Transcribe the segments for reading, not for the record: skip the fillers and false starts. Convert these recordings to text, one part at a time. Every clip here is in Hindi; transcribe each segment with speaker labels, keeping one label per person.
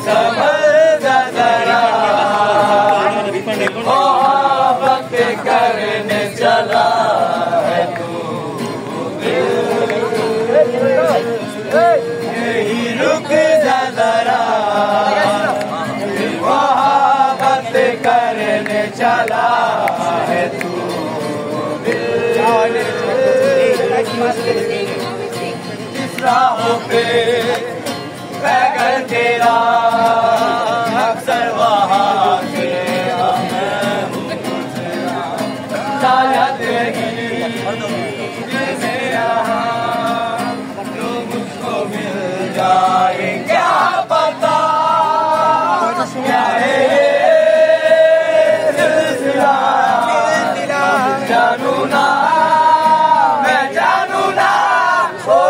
Speaker 1: संभल जा जरा मोहब्बत करने चला है तू यही रुक जा जरा मोहब्बत करने चला है तू इस राहों पे बैगर तेरा अक्सर वहाँ से शायद जैसे यहाँ तो मुझको मिल जाए क्या पता क्या है सिलसिला जानू ना मैं जानू ना ओ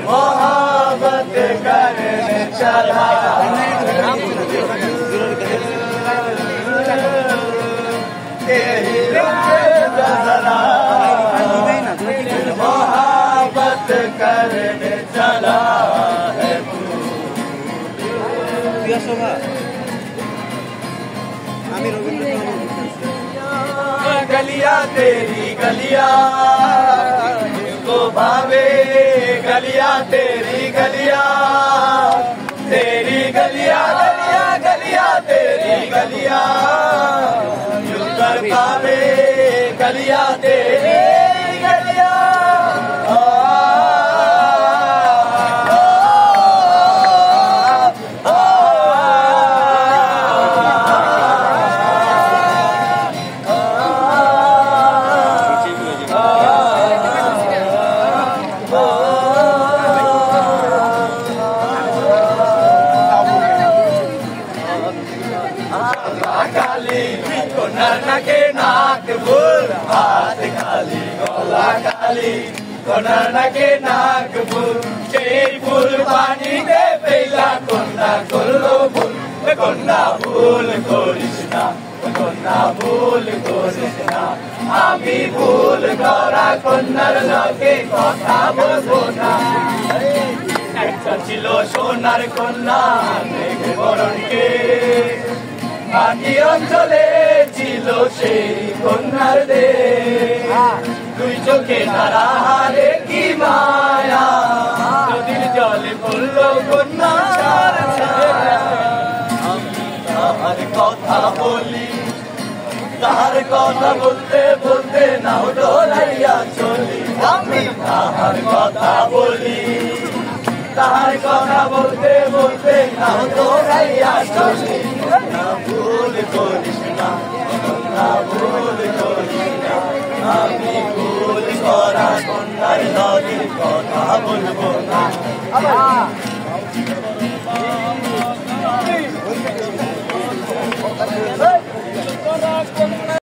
Speaker 1: मोहब्बत करने चला मोहब्बत करने चला है गलिया तेरी गलिया को भावे गलिया तेरी गलिया तेरी गलिया गलिया गलिया तेरी गलिया युकर भावे गलिया तेरी गलिया काली कोनर के नाक बुल हाथ काली गोला काली कोनर के नाक बुल चेरी फूल पानी दे पहला कोन्ना कोल्लो फूल कोन्ना फूल कोरिशना कोन्ना फूल कोरिशना आमी फूल गोरा कोन्नर लगे कथा बोलबो ना একটা ছিল সোনার কন্যা মেঘে বরণকে বাকি অঞ্চলে ছিল সেই কন্যার দেশ দুই চোখে তারা হারে কি মায়া নদীর জলে পড়ল কন্যা তাহার কথা বলি তাহার কথা বলতে বলতে নাও ডোলাইয়া চলি আমি তাহার কথা বলি তাহার কথা বলতে বলতে নাও ডোলাইয়া চলি না ভুল করিস না না ভুল করিস না আমি ভুল করা কন্যার নদীর কথা বলবো না